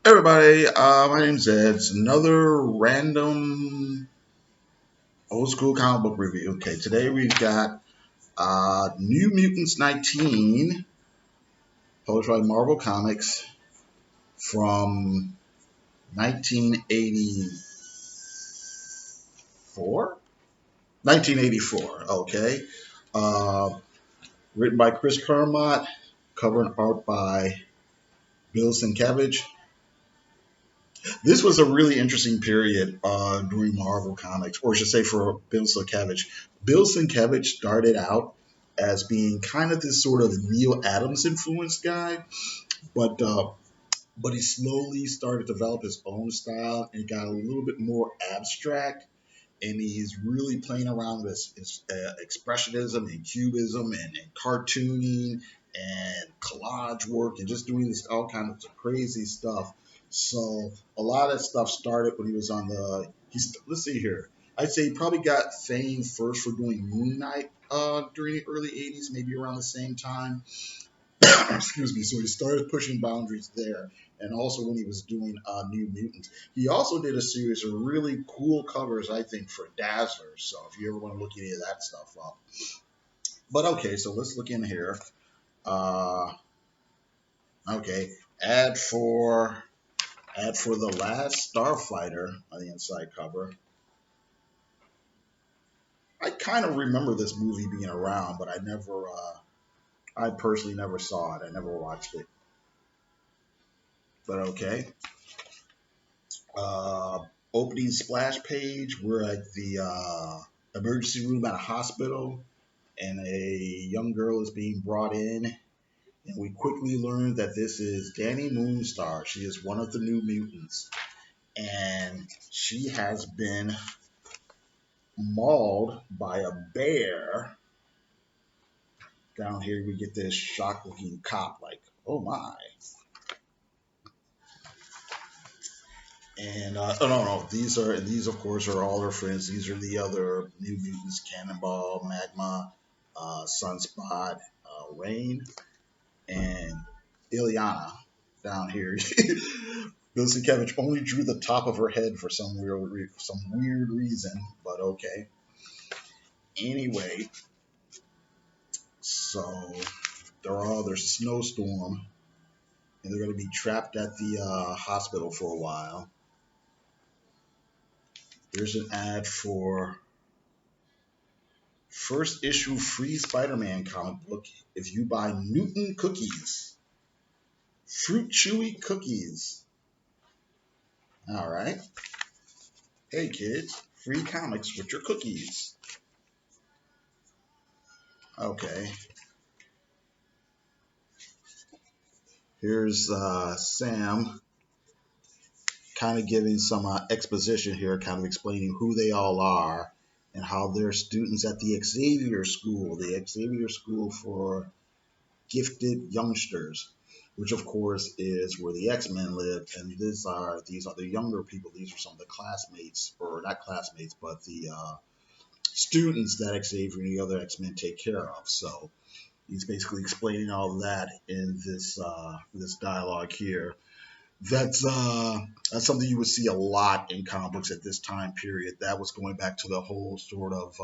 Everybody, my name's Ed. It's another random old school comic book review. Okay, today we've got New Mutants 19, published by Marvel Comics from 1984. 1984, okay. Uh, Written by Chris Claremont, cover and art by Bill Sienkiewicz. This was a really interesting period during Marvel Comics, or I should say for Bill Sienkiewicz. Bill Sienkiewicz started out as being kind of this sort of Neil Adams influenced guy, but uh, but he slowly started to develop his own style and got a little bit more abstract. And he's really playing around with his expressionism and cubism and cartooning and collage work and just doing this all kinds of crazy stuff. So a lot of stuff started when he was on the. Let's see here. I'd say he probably got fame first for doing Moon Knight during the early '80s, maybe around the same time. Excuse me. So he started pushing boundaries there, and also when he was doing New Mutants, he also did a series of really cool covers, I think, for Dazzler. So if you ever want to look any of that stuff up, but okay, so let's look in here. Uh, okay, ad for ad for the Last Starfighter on the inside cover. I kind of remember this movie being around, but I personally never saw it. I never watched it. But okay. Uh, Opening splash page. We're at the emergency room at a hospital, and a young girl is being brought in. And we quickly learn that this is Danny Moonstar. She is one of the New Mutants, and she has been mauled by a bear. Down here, we get this shock-looking cop, like, oh my. And oh no, these of course are all her friends. These are the other New Mutants: Cannonball, Magma, Sunspot, Rain, and Ileana. Down here, Bill Sienkiewicz only drew the top of her head for some weird reason, but okay. Anyway, so there's a snowstorm, and they're going to be trapped at the hospital for a while. There's an ad for first issue free Spider-Man comic book if you buy Newton cookies. Fruit chewy cookies. All right. Hey kids, free comics with your cookies. Okay. Here's Sam kind of giving some exposition here, kind of explaining who they all are and how they're students at the Xavier School for Gifted Youngsters, which of course is where the X-Men live. And these are the younger people. These are some of the classmates, or not classmates, but the students that Xavier and the other X-Men take care of. So he's basically explaining all of that in this dialogue here. That's something you would see a lot in comic books at this time period. That was going back to the whole sort of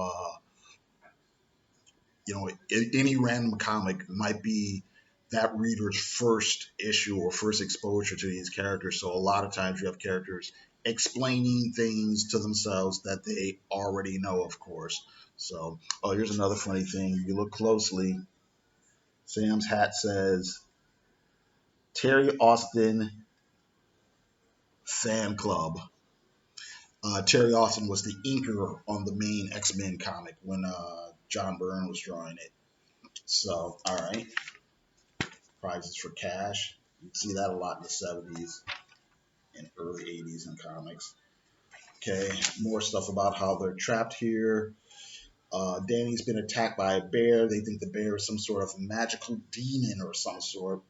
any random comic might be that reader's first issue or first exposure to these characters. So a lot of times you have characters explaining things to themselves that they already know, of course. So, oh, here's another funny thing. If you look closely, Sam's hat says Terry Austin Fan Club. Terry Austin was the inker on the main X-Men comic when John Byrne was drawing it. So, all right. Prizes for cash. You see that a lot in the 70s and early 80s in comics. Okay, more stuff about how they're trapped here. Danny's been attacked by a bear. They think the bear is some sort of magical demon or some sort.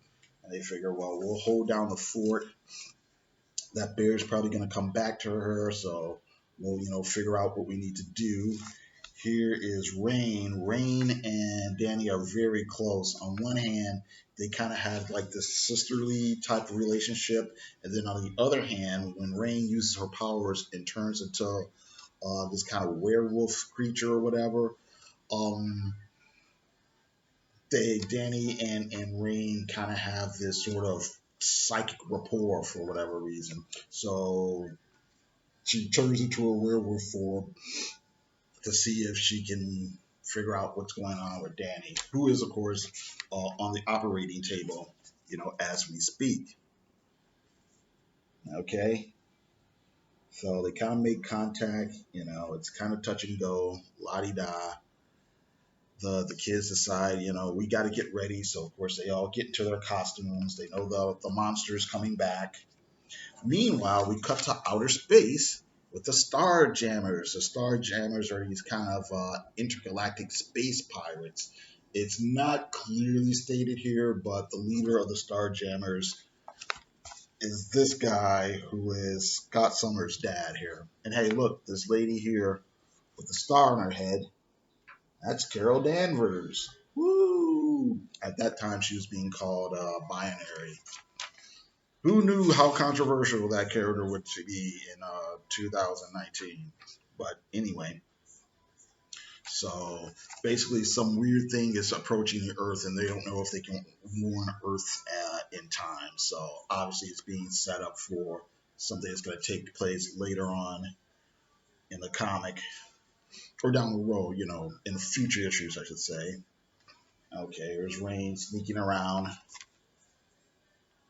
And they figure, well, we'll hold down the fort. That bear is probably going to come back to her, so we'll, figure out what we need to do. Here is Rain. Rain and Danny are very close. On one hand, they kind of have like this sisterly type of relationship, and then on the other hand, when Rain uses her powers and turns into this kind of werewolf creature or whatever, um, Danny and Rain kind of have this sort of psychic rapport for whatever reason. So she turns into a werewolf form to see if she can figure out what's going on with Danny, who is, of course, on the operating table, as we speak. Okay, so they kind of make contact. It's kind of touch and go, la di da. The kids decide, we got to get ready. So of course they all get into their costumes. They know the monster is coming back. Meanwhile, we cut to outer space with the Star Jammers. The Star Jammers are these kind of intergalactic space pirates. It's not clearly stated here, but the leader of the Star Jammers is this guy who is Scott Summers' dad here. And hey, look, this lady here with the star on her head, that's Carol Danvers. Woo! At that time, she was being called binary. Who knew how controversial that character would be in 2019? But anyway, so basically, some weird thing is approaching the Earth, and they don't know if they can warn Earth in time. So obviously, it's being set up for something that's going to take place later on in the comic, or down the road, in future issues, I should say. Okay, here's Rain sneaking around.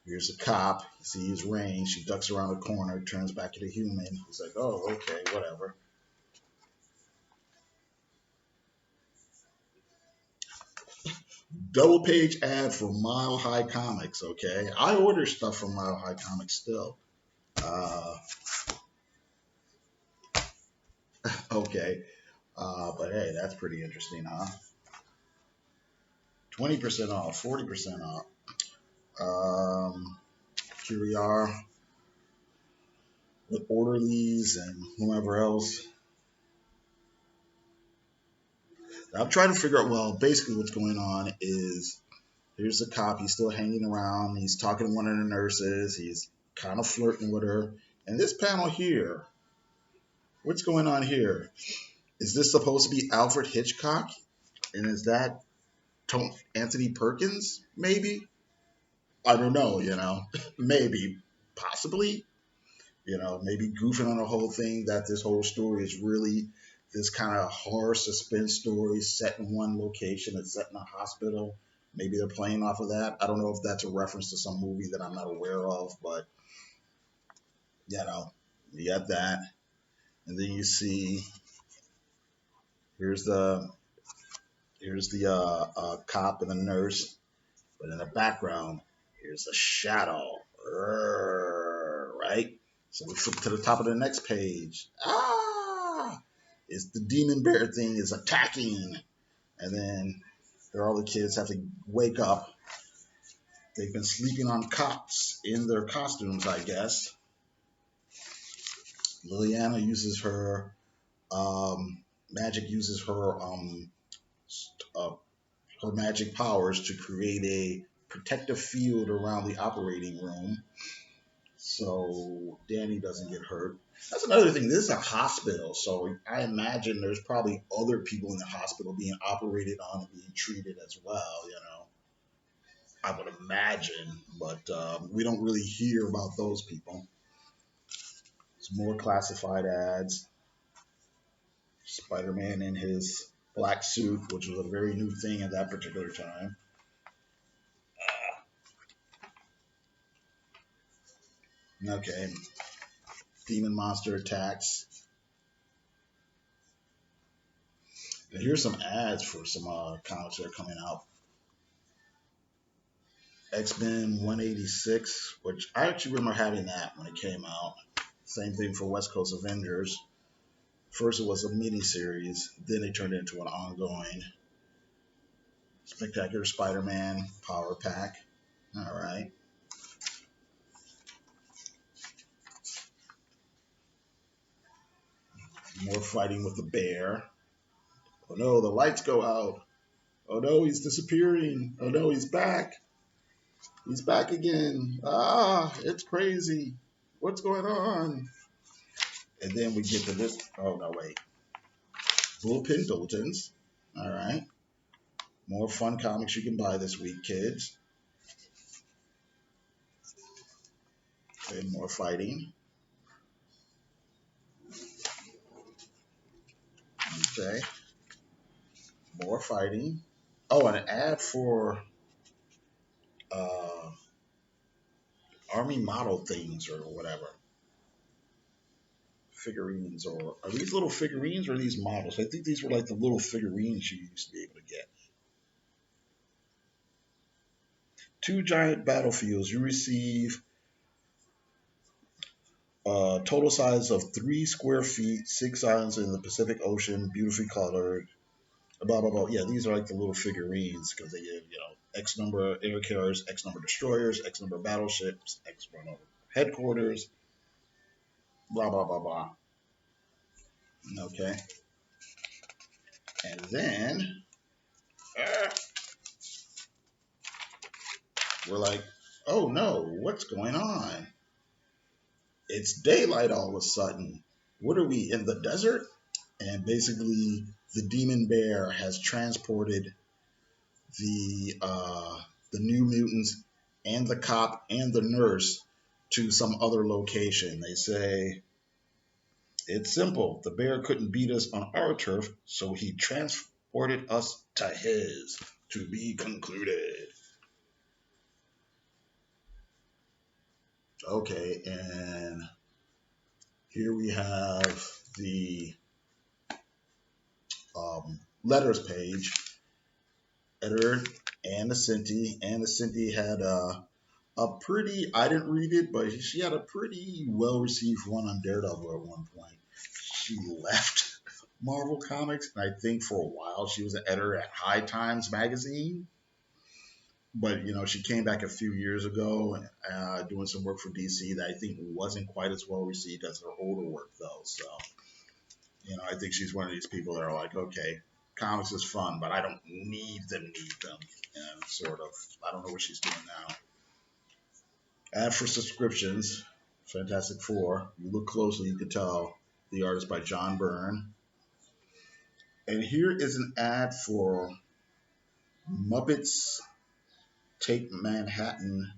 Here's a cop. He sees Rain. She ducks around the corner, turns back to the human. He's like, oh, okay, whatever. Double page ad for Mile High Comics, okay? I order stuff from Mile High Comics still. Okay. But hey, that's pretty interesting, huh? 20% off, 40% off. Here we are with orderlies and whoever else. I'm trying to figure out, well, basically what's going on is here's the cop. He's still hanging around. He's talking to one of the nurses. He's kind of flirting with her. And this panel here, what's going on here? Is this supposed to be Alfred Hitchcock? And is that Anthony Perkins? Maybe? I don't know, maybe, possibly, maybe goofing on the whole thing that this whole story is really this kind of horror suspense story set in one location. It's set in a hospital. Maybe they're playing off of that. I don't know if that's a reference to some movie that I'm not aware of, but, you got that. And then you see, here's the cop and the nurse, but in the background, here's a shadow, right? So we flip to the top of the next page. It's the demon bear thing is attacking, and then all the kids have to wake up. They've been sleeping on cots in their costumes, I guess. Liliana uses her magic, uses her magic powers to create a protective field around the operating room so Danny doesn't get hurt. That's another thing. This is a hospital, so I imagine there's probably other people in the hospital being operated on and being treated as well, I would imagine, but we don't really hear about those people. It's more classified ads. Spider-Man in his black suit, which was a very new thing at that particular time. Okay. Demon monster attacks. And here's some ads for some comics that are coming out. X-Men 186, which I actually remember having that when it came out. Same thing for West Coast Avengers. First it was a mini-series, then they turned it into an ongoing. Spectacular Spider-Man Power Pack. All right. More fighting with the bear. Oh no, the lights go out. Oh no, he's disappearing. Oh no, he's back. He's back again. Ah, it's crazy. What's going on? And then we get to this. Oh no, wait. Bullpen Bulletins. All right. More fun comics you can buy this week, kids. And more fighting. Okay. More fighting. Oh, an ad for uh, army model things or whatever. Figurines, or are these little figurines or are these models? I think these were like the little figurines you used to be able to get. 2 giant battlefields. You receive a total size of 3 square feet, 6 islands in the Pacific Ocean, beautifully colored. Blah blah blah. Yeah, these are like the little figurines because they give X number of air carriers, X number of destroyers, X number of battleships, X number of headquarters. Blah blah blah blah. Okay, and then uh, we're like, oh no, what's going on? It's daylight all of a sudden. What are we in the desert? And basically, the demon bear has transported the new mutants and the cop and the nurse to some other location. They say it's simple. The bear couldn't beat us on our turf, so he transported us to his. To be concluded. Okay, and here we have the letters page. Editor Anna Cinti. Anna Cinti had a pretty, I didn't read it, but she had a pretty well received run on Daredevil at one point. She left Marvel Comics, and I think for a while she was an editor at High Times magazine. But she came back a few years ago, doing some work for DC that I think wasn't quite as well received as her older work, though. So, I think she's one of these people that are like, okay, comics is fun, but I don't need them. And sort of, I don't know what she's doing now. Ad for subscriptions, Fantastic Four. You look closely, you can tell the artist by John Byrne. And here is an ad for Muppets Take Manhattan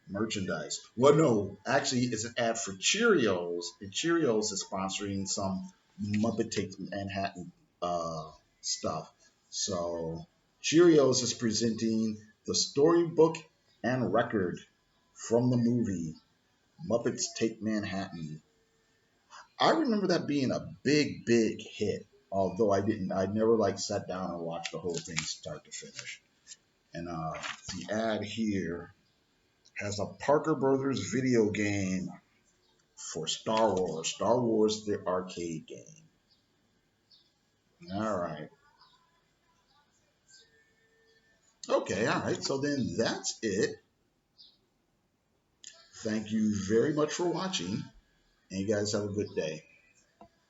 merchandise. Well, no, actually, it's an ad for Cheerios, and Cheerios is sponsoring some Muppet Take Manhattan stuff. So, Cheerios is presenting the storybook and record from the movie Muppets Take Manhattan. I remember that being a big, big hit. Although I never sat down and watched the whole thing start to finish. And the ad here has a Parker Brothers video game for Star Wars. Star Wars, the arcade game. All right. Okay, all right. So then that's it. Thank you very much for watching, and you guys have a good day.